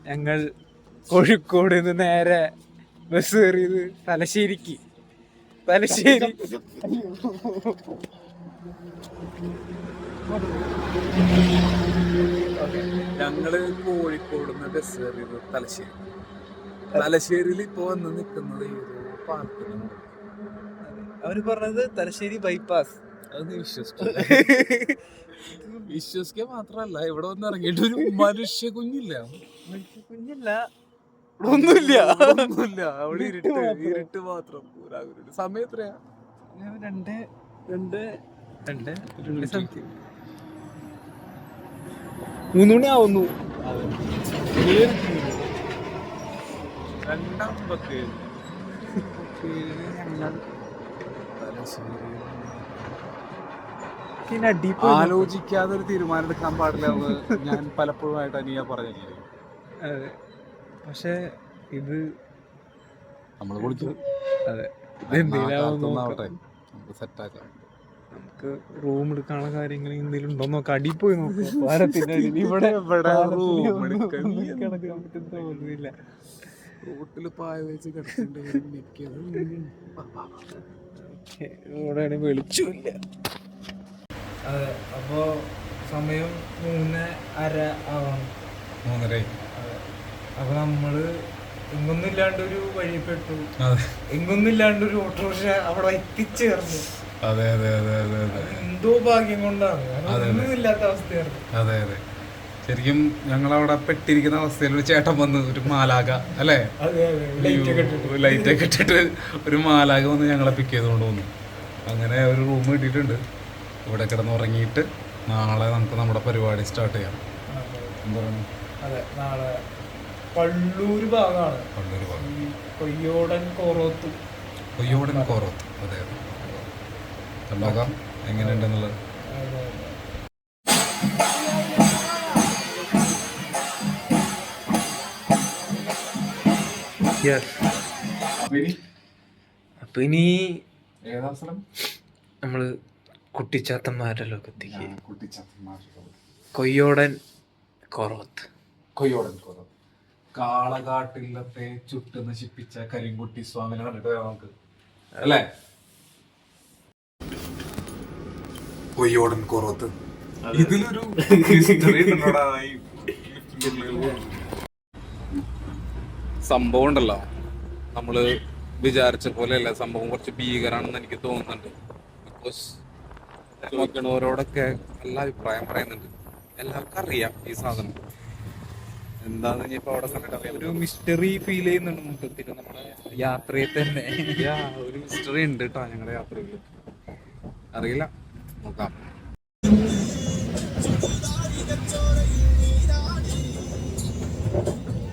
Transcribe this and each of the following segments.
ഞങ്ങൾ കോഴിക്കോട് നിന്ന് നേരെ ബസ് കയറിയത് തലശ്ശേരിക്ക്. തലശ്ശേരി ഞങ്ങള് കോഴിക്കോട് നിന്ന് ബസ് കയറിയത് തലശ്ശേരി. തലശ്ശേരിയിൽ ഇപ്പൊ വന്ന് നിക്കുന്നത് പാർക്കിന്. അവര് പറഞ്ഞത് തലശ്ശേരി ബൈപ്പാസ്. അത് വിശ്വസിക്കാൻ മാത്രല്ല, ഇവിടെ വന്ന് ഇറങ്ങിയിട്ട് ഒരു മനുഷ്യ കുഞ്ഞില്ല. ഒന്നുമില്ല. അവിടെ ഇരുട്ട് മാത്രം. സമയം എത്രയാ? 3 മണി ആവുന്നു. 2:57. ആലോചിക്കാതെ ഒരു തീരുമാനം എടുക്കാൻ പാടില്ല എന്ന് ഞാൻ പലപ്പോഴുമായിട്ട് അനിയ പറഞ്ഞില്ലേ. അതെ, പക്ഷെ ഇത് നമ്മള് വിളിച്ചു. അതെ, നമുക്ക് സെറ്റാക്കാം. നമുക്ക് റൂം എടുക്കാനുള്ള കാര്യങ്ങൾ എന്തെങ്കിലും ഉണ്ടോ നോക്കാം. അടി പോയി നോക്കാം. ഇവിടെ തോന്നുന്നില്ല. റോട്ടില് പായ വെച്ച് ഇവിടെ വെളിച്ചില്ല. അതെ, അപ്പോ സമയം 3:30 ആവാണ്. 3:30. അപ്പൊ നമ്മള് എങ്ങൊന്നുമില്ലാണ്ട് ഒരു വഴി പെട്ടു. എങ്ങൊന്നുമില്ലാണ്ട് ഒരു ഓട്ടോറിക്ഷ അവിടെ എത്തിച്ചേർന്നു. അതെ അതെ അതെ അതെ അതെ, എന്തോ ഭാഗ്യം കൊണ്ടാണ്. ഒന്നുമില്ലാത്ത അവസ്ഥയായിരുന്നു. അതെ അതെ, ശരിക്കും ഞങ്ങളവിടെ പെട്ടിരിക്കുന്ന അവസ്ഥയിൽ ഒരു ചേട്ടൻ വന്ന്, ഒരു മാലാക അല്ലേ, ലൈറ്റ് ഒക്കെ ഇട്ടിട്ട് ഒരു മാലാക വന്ന് ഞങ്ങളെ പിക്ക് ചെയ്തുകൊണ്ട് വന്നു. അങ്ങനെ ഒരു റൂം കിട്ടിയിട്ടുണ്ട്. ഇവിടെ കിടന്ന് ഉറങ്ങിയിട്ട് നാളെ നമുക്ക് നമ്മുടെ പരിപാടി സ്റ്റാർട്ട് ചെയ്യാം. അതെ, നാളെ പള്ളൂര് ഭാഗമാണ്. പള്ളൂര് ഭാഗം, കൊയ്യോടൻ കോറോത്ത്. അതെ അതെ, നോക്കാം എങ്ങനെയുണ്ടെന്നുള്ളത്. അപ്പൊ ഇനി നമ്മള് കുട്ടിച്ചാത്തന്മാരുടെ ലോകത്തേക്ക്. കൊയ്യോടൻ കോറോത്ത്. കാളകാട്ടിലത്തെ ചുട്ട് നശിപ്പിച്ച കരിങ്കുട്ടി സ്വാമിനെ കണ്ടിട്ട് നമുക്ക് അല്ലേ. കൊയ്യോടൻ കോറോത്ത്, ഇതിലൊരു സംഭവം ഉണ്ടല്ലോ, നമ്മള് വിചാരിച്ച പോലെയല്ല സംഭവം. കുറച്ച് ഭീകരാണെന്ന് എനിക്ക് തോന്നുന്നുണ്ട്. ബിക്കോസ് നോക്കണവരോടൊക്കെ നല്ല അഭിപ്രായം പറയുന്നുണ്ട്. എല്ലാവർക്കും അറിയാം ഈ സാധനം എന്താന്ന്. ഇനിയിപ്പോ അവിടെ കണ്ടിട്ട് ഒരു മിസ്റ്ററി ഫീൽ ചെയ്യുന്നുണ്ട് മൊത്തത്തിൽ നമ്മുടെ യാത്രയിൽ തന്നെ. ഒരു മിസ്റ്ററി ഉണ്ട് കേട്ടോ ഞങ്ങളുടെ യാത്രയിൽ. അറിയില്ല, നോക്കാം.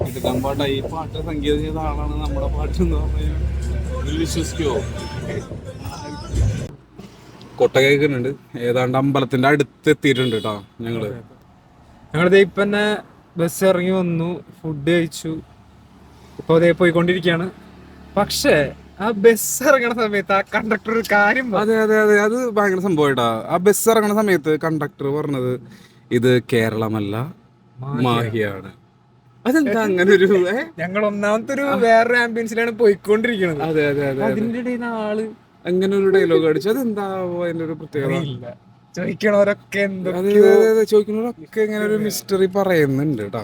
എടുക്കാൻ പാട്ടാ ഈ പാട്ട് സംഗീതം ചെയ്ത ആളാണ് നമ്മുടെ പാട്ട് എന്ന് പറഞ്ഞു വിശ്വസിക്കുവോ? കൊട്ട കേൾക്കുന്നുണ്ട്. ഏതാണ്ട് അമ്പലത്തിന്റെ അടുത്ത് എത്തിയിട്ടുണ്ട് കേട്ടോ ഞങ്ങളിത് ഇപ്പൊ തന്നെ ബസ് ഇറങ്ങി വന്നു, ഫുഡ് കഴിച്ചു, ഇപ്പൊ അതേ പോയിക്കൊണ്ടിരിക്കുകയാണ്. പക്ഷേ ആ ബസ് ഇറങ്ങണ സമയത്ത് ആ കണ്ടക്ടർ ഒരു കാര്യം. അതെ അതെ അതെ, അത് ഭയങ്കര സംഭവമായിട്ടാ. ആ ബസ് ഇറങ്ങണ സമയത്ത് കണ്ടക്ടർ പറഞ്ഞത് ഇത് കേരളമല്ല മാഹിയാണ്. അതെന്താ അങ്ങനെ ഒരു, ഞങ്ങൾ ഒന്നാമത്തെ ഒരു വേറൊരു ആംബുലൻസിലാണ് പോയിക്കൊണ്ടിരിക്കുന്നത്. അതെ അതെ അതെ, അതിന്റെ ഇടയിൽ ആള് അങ്ങനെ ഒരു ഡയലോഗ് അടിച്ചു. അതെന്താവോ അതിന്റെ ഒരു പ്രത്യേകത? ചോദിക്കണവരൊക്കെ ചോദിക്കുന്നവരൊക്കെ ഇങ്ങനെ ഒരു മിസ്റ്ററി പറയുന്നുണ്ട് കേട്ടോ.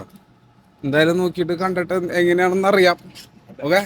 എന്തായാലും നോക്കിയിട്ട് കണ്ടിട്ട് എങ്ങനെയാണെന്ന് അറിയാം. ഓക്കെ.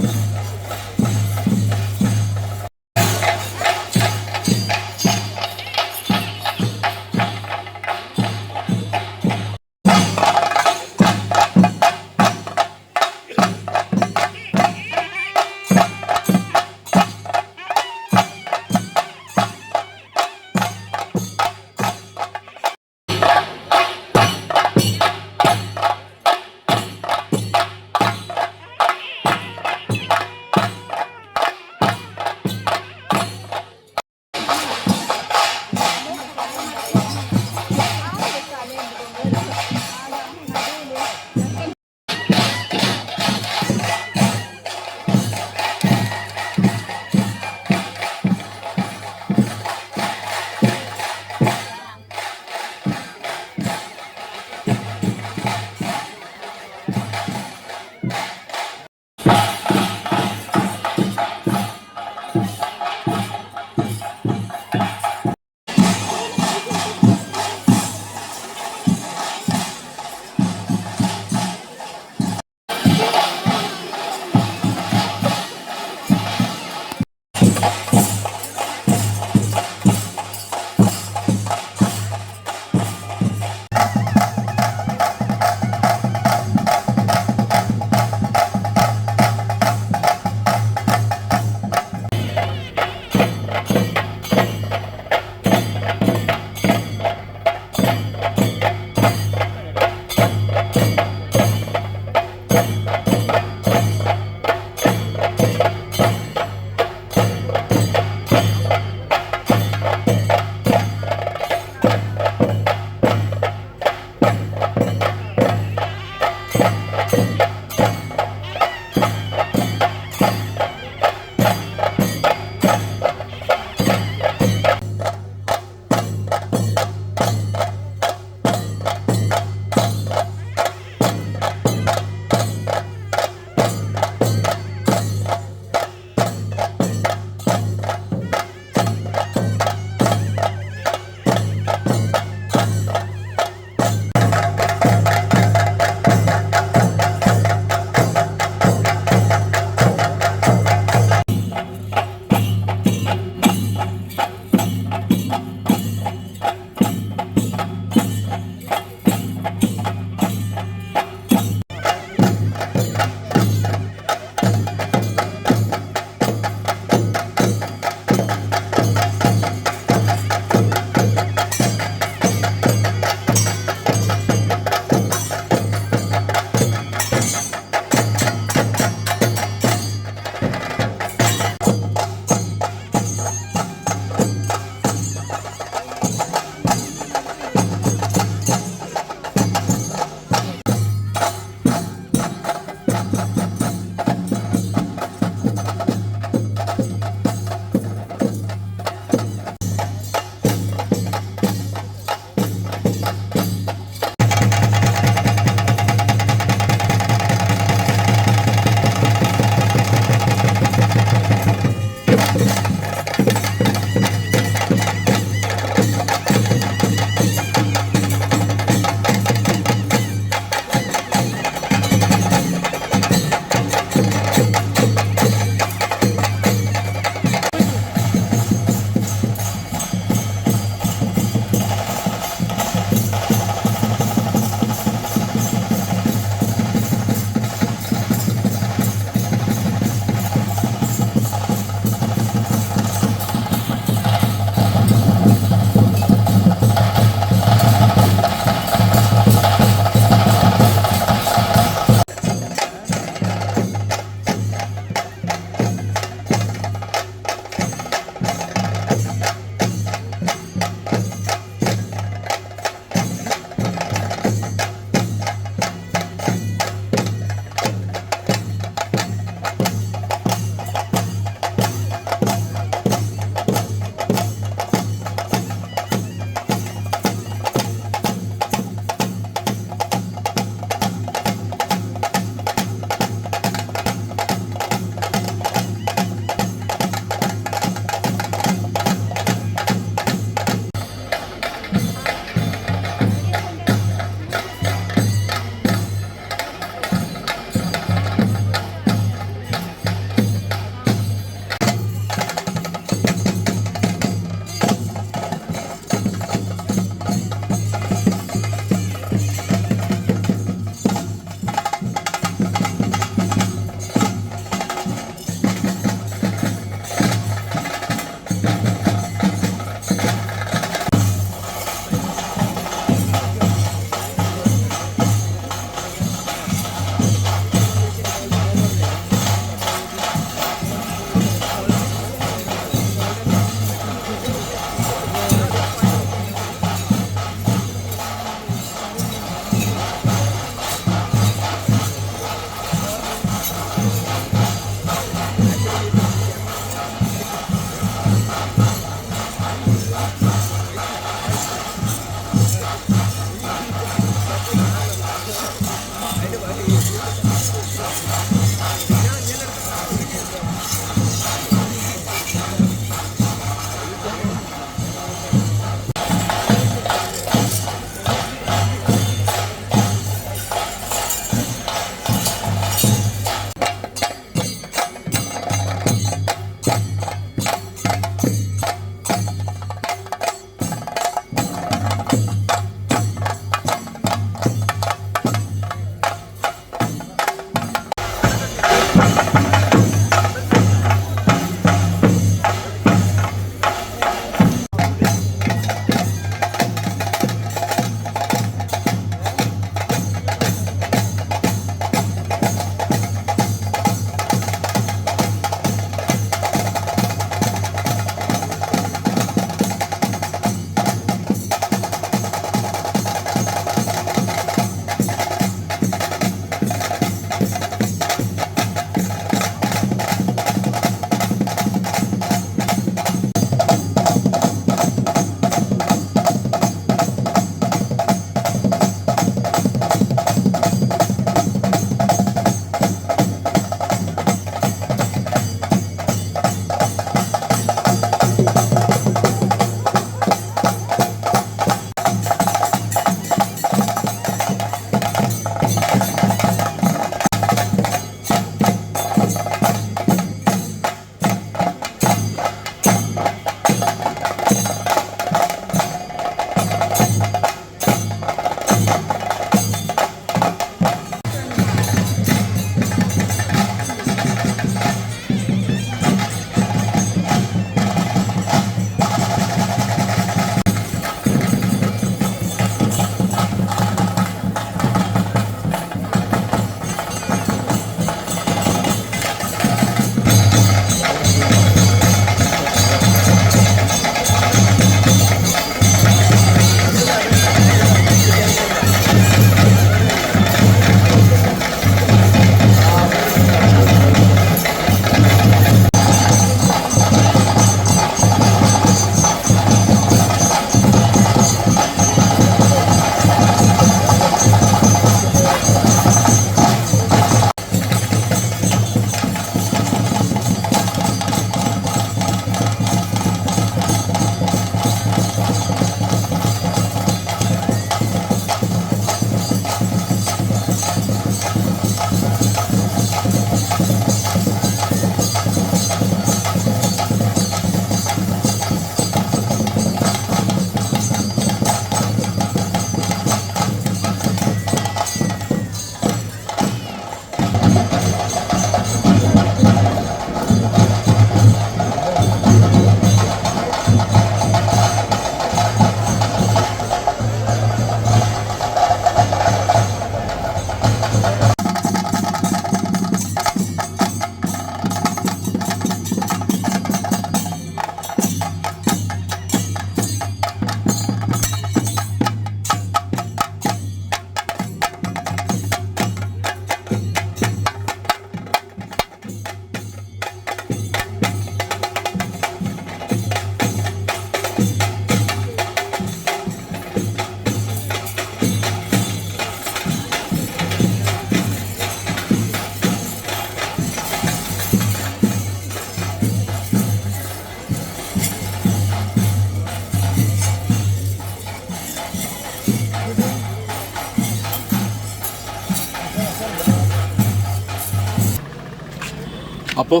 അപ്പോൾ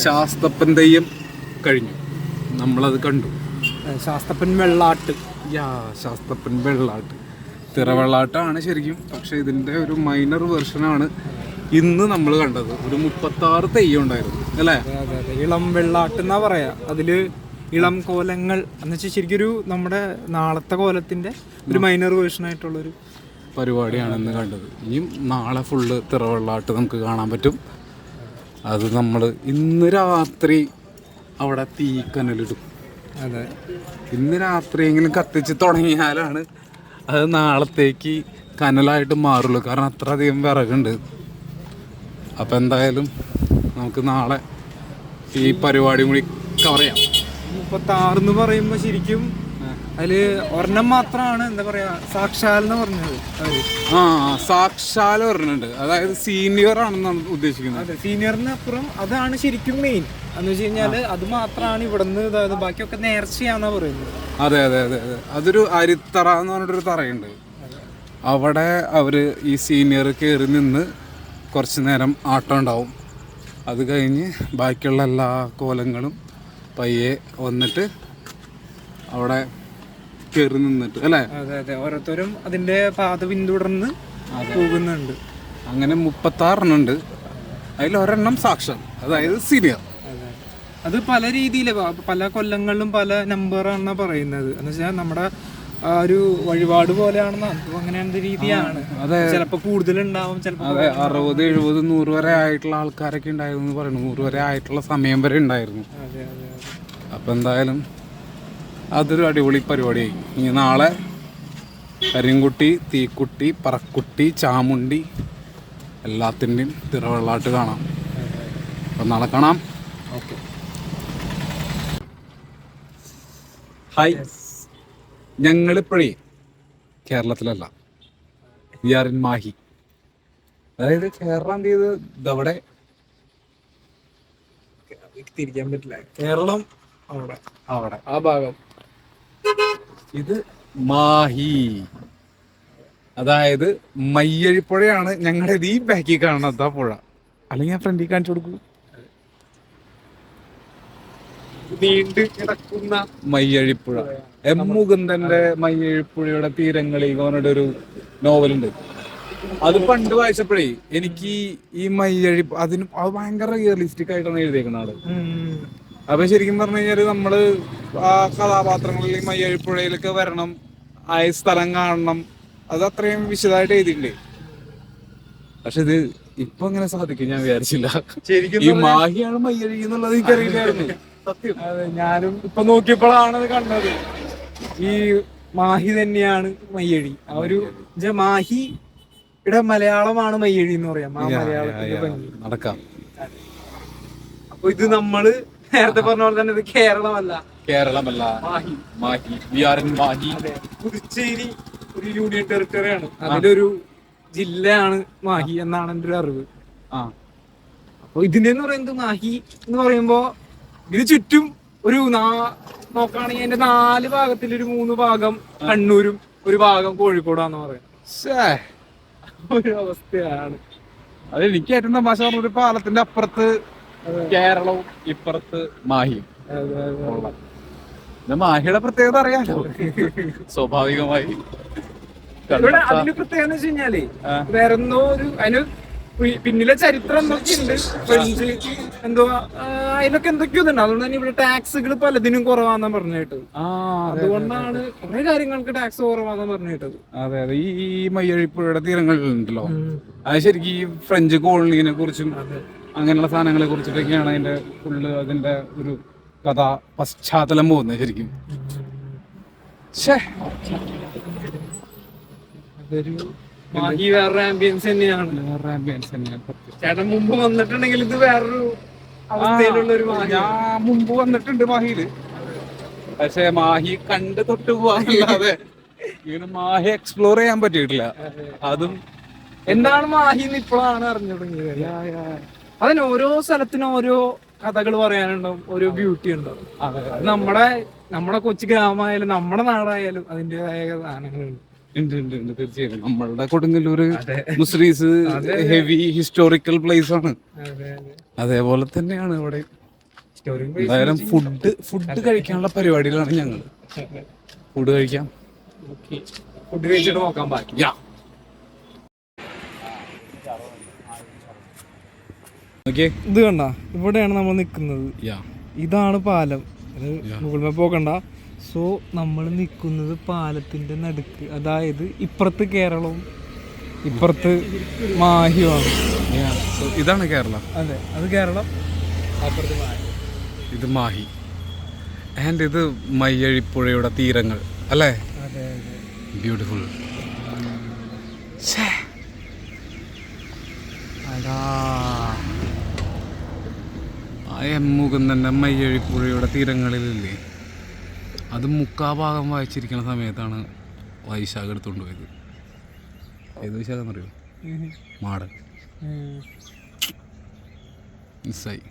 ശാസ്തപ്പൻ തെയ്യം കഴിഞ്ഞു, നമ്മളത് കണ്ടു. ശാസ്തപ്പൻ വെള്ളാട്ട്. ശാസ്തപ്പൻ വെള്ളാട്ട്, തിറവെള്ളാട്ടാണ് ശരിക്കും. പക്ഷെ ഇതിൻ്റെ ഒരു മൈനർ വെർഷനാണ് ഇന്ന് നമ്മൾ കണ്ടത്. ഒരു 36 തെയ്യം ഉണ്ടായിരുന്നു അല്ലേ? അതെ അതെ, ഇളം വെള്ളാട്ട് എന്നാ പറയാ. അതില് ഇളം കോലങ്ങൾ എന്ന് വെച്ചാൽ ശരിക്കും ഒരു നമ്മുടെ നാളത്തെ കോലത്തിന്റെ ഒരു മൈനർ വേർഷൻ ആയിട്ടുള്ളൊരു പരിപാടിയാണ് ഇന്ന് കണ്ടത്. ഇനിയും നാളെ ഫുള്ള് തിറവെള്ളാട്ട് നമുക്ക് കാണാൻ പറ്റും. അത് നമ്മൾ ഇന്ന് രാത്രി അവിടെ തീക്കനലിടും. അതെ, ഇന്ന് രാത്രിയെങ്കിലും കത്തിച്ച് തുടങ്ങിയാലാണ് അത് നാളത്തേക്ക് കനലായിട്ട് മാറുള്ളൂ. കാരണം അത്രയധികം വിറകുണ്ട്. അപ്പം എന്തായാലും നമുക്ക് നാളെ ഈ പരിപാടിയും കൂടി കവർ ചെയ്യാം. 36 എന്ന് പറയുമ്പോൾ ശരിക്കും അതില് ഒരെണ്ണം മാത്രമാണ് എന്താ പറയാ സാക്ഷാൽ എന്ന് പറഞ്ഞത്. സാക്ഷാൽ പറഞ്ഞിട്ടുണ്ട്, അതായത് സീനിയർ ആണെന്നാണ് ഉദ്ദേശിക്കുന്നത്. അതെ, സീനിയറിന് അപ്പുറം അതാണ് ശരിക്കും മെയിൻ എന്ന് വെച്ച് കഴിഞ്ഞാല് അത് മാത്രമാണ് ഇവിടുന്ന് ഇതായത്, ബാക്കിയൊക്കെ നേർച്ചയാന്നാ പറയുന്നത്. അതെ അതെ അതെ അതെ, അതൊരു അരിത്തറ എന്ന് പറഞ്ഞിട്ടൊരു തറയുണ്ട്. അവിടെ അവര് ഈ സീനിയർ കയറി നിന്ന് കുറച്ച് നേരം ആട്ടം ഉണ്ടാവും. അത് കഴിഞ്ഞ് ബാക്കിയുള്ള എല്ലാ കോലങ്ങളും പയ്യെ വന്നിട്ട് അവിടെ കയറി നിന്നിട്ട് അല്ലേ? അതെ അതെ, ഓരോരുത്തരും അതിന്റെ പാത പിന്തുടർന്ന് പോകുന്നുണ്ട്. അങ്ങനെ 36 ഉണ്ട്. അതിൽ ഒരെണ്ണം സാക്ഷാൽ, അതായത് സീനിയർ. അത് പല രീതിയിൽ പല കൊല്ലങ്ങളിലും പല നമ്പറാണെന്നാ പറയുന്നത്. എന്ന് വെച്ചാൽ നമ്മുടെ ഒരു വഴിപാട് പോലെയാണെന്ന് അങ്ങനെയാണ് രീതിയാണ്. ചിലപ്പോ കൂടുതലുണ്ടാവും, ചിലപ്പോൾ 60, 70, 100 വരെ ആയിട്ടുള്ള ആൾക്കാരൊക്കെ ഉണ്ടായിരുന്നു എന്ന് പറയുന്നു. 100 വരെ ആയിട്ടുള്ള സമയം വരെ ഉണ്ടായിരുന്നു. അപ്പം എന്തായാലും അതൊരു അടിപൊളി പരിപാടിയായി. ഇനി നാളെ കരിങ്കുട്ടി, തീക്കുട്ടി, പറക്കുട്ടി, ചാമുണ്ടി എല്ലാത്തിൻ്റെയും തിറവെള്ളാട്ട് കാണാം. അപ്പം നാളെ കാണാം. ഓക്കെ. ഹായ്, ഞങ്ങളിപ്പോഴേ കേരളത്തിലല്ല, വി ആർ ഇൻ മാഹി. അതായത് കേരളം എന്ത് ചെയ്ത് ഇതവിടെ തിരിക്കാൻ പറ്റില്ല. കേരളം അവിടെ അവിടെ ആ ഭാഗം, ഇത് മാഹി. അതായത് മയ്യഴിപ്പുഴയാണ് ഞങ്ങളുടെ ഈ ബാക്കിൽ കാണുന്നത് പുഴ. അല്ലെങ്കിൽ ഞാൻ ഫ്രണ്ടിൽ കാണിച്ചു കൊടുക്കൂ. നീണ്ട് കിടക്കുന്ന മയ്യഴിപ്പുഴ. എം മുകുന്ദന്റെ മയ്യഴിപ്പുഴയുടെ തീരങ്ങളിൽ അവനോട് ഒരു നോവലുണ്ട്. അത് പണ്ട് വായിച്ചപ്പോഴേ എനിക്ക് ഈ മയ്യഴി അത് ഭയങ്കര റിയലിസ്റ്റിക് ആയിട്ടാണ് എഴുതിയേക്കുന്ന ആള്. അപ്പൊ ശരിക്കും പറഞ്ഞു കഴിഞ്ഞാല് നമ്മള് ആ കഥാപാത്രങ്ങളിൽ മയ്യഴിപ്പുഴയിലൊക്കെ വരണം, ആ സ്ഥലം കാണണം, അത് അത്രയും വിശദമായിട്ട് എഴുതിയിട്ടുണ്ട്. പക്ഷെ ഇത് ഇപ്പൊ എങ്ങനെ സാധിക്കും ഞാൻ വിചാരിച്ചില്ല. ഈ മാഹിയാണ് മയ്യഴി എന്നുള്ളത് എനിക്കറിയില്ലായിരുന്നു സത്യം. അതെ, ഞാനും ഇപ്പൊ നോക്കിയപ്പോഴാണ് അത് കണ്ടത്. ഈ മാഹി തന്നെയാണ് മയ്യഴി. ആ ഒരു മാഹിയുടെ മലയാളമാണ് മയ്യഴി എന്ന് പറയാം. ആ മലയാളത്തിന്റെ ഭംഗി നടക്കാം. അപ്പൊ ഇത് നമ്മള് നേരത്തെ പറഞ്ഞ പോലെ തന്നെ ഇത് കേരളമല്ല, Mahe. We are in Mahe. Puducherry ഒരു യൂണിയൻ ടെറിട്ടറിയാണ്, അതിലൊരു ജില്ലയാണ് മാഹി എന്നാണ് എൻ്റെ ഒരു അറിവ്. അപ്പൊ ഇതിന്റെ എന്ന് പറയുന്നത് മാഹി എന്ന് പറയുമ്പോ ഇതിന് ചുറ്റും ഒരു നോക്കുകയാണെങ്കിൽ അതിന്റെ 4 ഭാഗത്തിൽ ഒരു 3 ഭാഗം കണ്ണൂരും ഒരു ഭാഗം കോഴിക്കോടാന്ന് പറയുന്നത് ഒരു അവസ്ഥയാണ്. അത് എനിക്ക് ഏറ്റവും തമാശ പറഞ്ഞ ഒരു പാലത്തിന്റെ അപ്പുറത്ത് കേരളവും ഇപ്പുറത്ത് മാഹിയും. മാഹിയുടെ പ്രത്യേകത അറിയാലോ സ്വാഭാവികമായി. ഇവിടെ അതിന് പ്രത്യേകത എന്ന് വെച്ച് കഴിഞ്ഞാല് വേറെന്തോ ഒരു അതിന് പിന്നിലെ ചരിത്രം എന്തൊക്കെയുണ്ട്. ഫ്രഞ്ച് എന്തോ അതിലൊക്കെ എന്തൊക്കെയോ ഉണ്ട്. അതുകൊണ്ട് തന്നെ ഇവിടെ ടാക്സുകൾ പലതിനും കുറവാന്നാ പറഞ്ഞു കേട്ടത്. അതുകൊണ്ടാണ് കുറെ കാര്യങ്ങൾക്ക് ടാക്സ് കുറവാന്നാ പറഞ്ഞു കേട്ടത്. അതെ അതെ, ഈ മയ്യഴിപ്പുഴയുടെ തീരങ്ങളിലുണ്ടല്ലോ, അത് ശരിക്കും ഈ ഫ്രഞ്ച് കോളനിയെ കുറിച്ചും അങ്ങനെയുള്ള സാധനങ്ങളെ കുറിച്ചിട്ടൊക്കെയാണ് അതിന്റെ ഫുള്ള് അതിന്റെ ഒരു കഥ പശ്ചാത്തലം പോകുന്നത് ശരിക്കും. അതൊരു മാഹി വേറൊരു ആംബിയൻസ് തന്നെയാണ്. ചേട്ടൻ മുമ്പ് വന്നിട്ടുണ്ടെങ്കിൽ ഇത് വേറൊരു അവസ്ഥയിലുള്ള ഒരു മാഹി. ഞാൻ മുമ്പ് വന്നിട്ടുണ്ട് മാഹിയില്, പക്ഷെ മാഹി കണ്ട് തൊട്ട് പോവാന്നല്ലാതെ ഇങ്ങനെ മാഹി എക്സ്പ്ലോർ ചെയ്യാൻ പറ്റിയിട്ടില്ല. അതും എന്താണ് മാഹി എന്ന് ഇപ്പോഴാണ് അറിഞ്ഞു തുടങ്ങിയത്. അതിന് ഓരോ സ്ഥലത്തിനും ഓരോ കഥകൾ പറയാനുണ്ടാവും, ഓരോ ബ്യൂട്ടി ഉണ്ടാവും. നമ്മുടെ കൊച്ചു ഗ്രാമമായാലും നമ്മുടെ നാടായാലും അതിൻ്റെതായ സാധനങ്ങളുണ്ട്. ഉണ്ട് ഉണ്ട് ഉണ്ട് തീർച്ചയായും. നമ്മളുടെ Kodungallur Muslims heavy historical place ആണ്. അതേപോലെ തന്നെയാണ് ഇവിടെ. എന്തായാലും ഫുഡ് കഴിക്കാനുള്ള പരിപാടിയിലാണ് ഞങ്ങൾ. ഫുഡ് കഴിക്കാം. ഫുഡ് കഴിച്ചിട്ട് നോക്കാൻ ബാക്കി. ഇത് കണ്ട, ഇവിടെയാണ് നമ്മൾ നിൽക്കുന്നത്. ഇതാണ് പാലം. ഗൂഗിൾ മാപ്പ് നോക്കണ്ട. സോ നമ്മൾ നിൽക്കുന്നത് പാലത്തിന്റെ നടുക്ക്. അതായത് ഇപ്പുറത്ത് കേരളവും ഇപ്പുറത്ത് മാഹിയുമാണ്. ഇതാണ് കേരളം. അതെ, അത് കേരളം, അപ്പുറത്ത് മാഹി. ഇത് മാഹി ആൻഡ് ഇത് മയ്യഴിപ്പുഴയുടെ തീരങ്ങൾ അല്ലേ? ബ്യൂട്ടിഫുൾ. ആ എമ്മുഖം തന്നെ മയ്യഴിപ്പുഴയുടെ തീരങ്ങളിലില്ലേ, അത് മുക്കാഭാഗം വായിച്ചിരിക്കുന്ന സമയത്താണ് വൈശാഖ് എടുത്തുകൊണ്ട് പോയത്. ഏത് വൈശാഖ് എന്നറിയോ? മാടൻ. മിസ്സായി.